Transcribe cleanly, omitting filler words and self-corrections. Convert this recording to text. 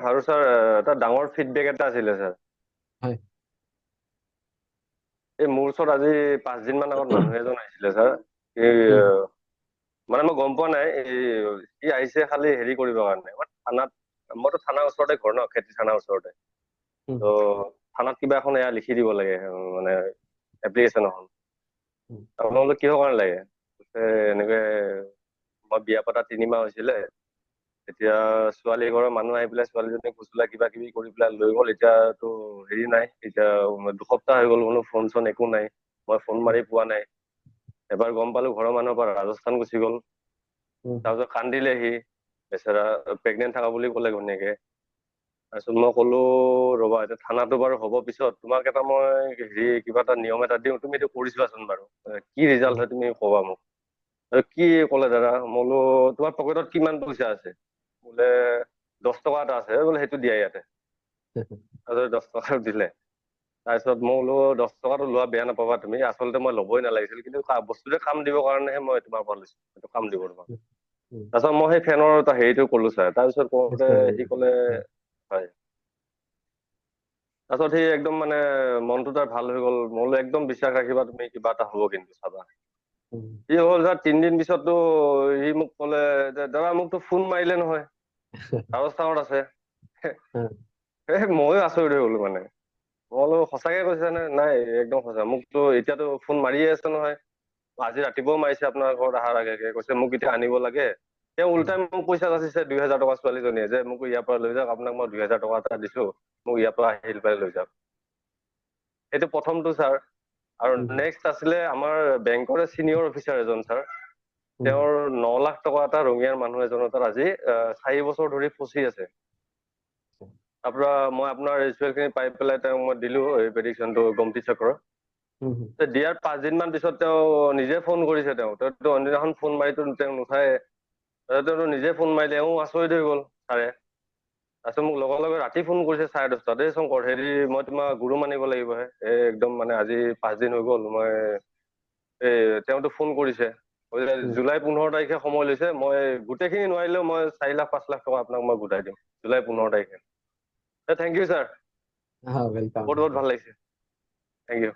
আৰু ছাৰ এটা ডাঙৰ ফিডবেক এটা আছিলে ছাৰ। হয় এই মোৰ ওচৰত আজি 5 দিন মান আগত মানুহ এজন আহিছিলে ছাৰ। এই মানে মই গম পোৱা নাই, সি আহিছে খালি হেৰি কৰিবৰ কাৰণে। মইতো থানাৰ ওচৰতে ঘৰ ন, খেতি থানাৰ ওচৰতে। তো থানাত কিবা এখন এয়া লিখি দিব লাগে, মানে এপ্লিকেশ্যন এখন। আপোনালোকে কিহৰ কাৰণে লাগে? এনেকে মই বিয়া পতা 3 মাহ হৈছিলে, এতিয়া ছোৱালী ঘৰৰ মানুহ আহি পেলাই ছোৱালীজনী ঘুচুলা কিবা কিবি কৰি পেলাই লৈ গ'ল। এতিয়াতো হেৰি নাই, এতিয়া 2 সপ্তাহ হৈ গ'ল, কোনো ফোন চোন একো নাই। মই ফোন মাৰি পোৱা নাই। এবাৰ গম পালো ঘৰৰ মানুহৰ পৰা ৰাজস্থান গুচি গ'ল। তাৰপিছত কান্দিলে সি, বেচেৰা প্ৰেগনেন্ট থকা বুলি ক'লে ঘৈণীয়েকে। তাৰপিছত মই ক'লো ৰবা, এতিয়া থানাটো বাৰু হ'ব পিছত, তোমাক এটা মই হেৰি কিবা এটা নিয়ম এটা দিওঁ, তুমি এইটো কৰি চোৱাচোন বাৰু। কি ৰিজাল্ট হয় তুমি ক'বা মোক। কি ক'লে দাদা? মই বোলো তোমাৰ পকেটত কিমান পইচা আছে? বোলে 10 টকা এটা আছে। বোলে সেইটো দিয়া ইয়াতে। তাৰপিছত 10 টকা দিলে। তাৰপিছত মই বোলো 10 টকাটো লোৱা বেয়া নাপাবা তুমি, আচলতে মই ল'বই নালাগিছিল, কিন্তু বস্তুটোৱে কাম দিবৰ কাৰণেহে মই তোমাৰ পৰা লৈছো, সেইটো কাম দিব তোমাক। তাৰপিছত মই সেই ফেনৰ হেৰিটো ক'লো ছাৰ। তাৰপিছত কওঁতে সি ক'লে হয়। তাৰপিছত সি একদম মানে মনটো তাৰ ভাল হৈ গ'ল। মই বোলো একদম বিশ্বাস ৰাখিবা তুমি, কিবা এটা হ'ব কিন্তু চাবা। সি হ'ল ছাৰ 3 দিন পিছততো সি মোক ক'লে যে দাদা মোকতো ফোন মাৰিলে নহয়, ৰাজস্থানত আছে। ময়ো আচৰিত হৈ গ'লো মানে। মই বোলো সঁচাকে কৈছে নে? নাই একদম সঁচা। মোকতো এতিয়াতো ফোন মাৰিয়ে আছে নহয়, আজি ৰাতিপুৱাও মাৰিছে আপোনাৰ ঘৰত অহাৰ আগে আগে। কৈছে মোক এতিয়া আনিব লাগে। তেওঁ উল্টাই মোক পইচা যাচিছে 2000 টকা ছোৱালীজনীয়ে, যে মোক ইয়াৰ পৰা লৈ যাওক, আপোনাক মই 2000 টকা এটা দিছো, মোক ইয়াৰ পৰা আহি পেলাই লৈ যাওক। সেইটো প্ৰথমটো ছাৰ। আৰু নেক্সট আছিলে আমাৰ বেংকৰে চিনিয়ৰ অফিচাৰ এজন ছাৰ। তেওঁৰ 9 লাখ টকা এটা ৰঙিয়াৰ মানুহ এজনৰ তাত আজি 4 বছৰ ধৰি ফচি আছে। মই আপোনাৰ ৰিচুৱেল খিনি পাই পেলাই তেওঁক মই দিলো এই পেটিশ্যনটো গমতি চক্ৰৰ। দিয়াৰ 5 দিন মান পিছত তেওঁ নিজে ফোন কৰিছে। তেওঁতো অন্যদিনাখন ফোন মাৰিতো তেওঁ নুঠায়ে। তেওঁতো নিজে ফোন মাৰিলে, আচৰিত হৈ গ'ল ছাৰে। তাৰপিছত মোক লগে লগে ৰাতি ফোন কৰিছে 10:30। এই শংকৰ হেৰি মই তোমাৰ গুৰু মানিব লাগিবহে, একদম মানে আজি 5 দিন হৈ গ'ল। মই তেওঁতো ফোন কৰিছে, জুলাই 15 তাৰিখে সময় লৈছে, মই গোটেইখিনি নোৱাৰিলেও মই 4 লাখ 5 লাখ টকা আপোনাক মই গোটাই দিম জুলাই 15 তাৰিখে। Thank you sir, welcome. বহুত বহুত ভাল লাগিছে। Thank U.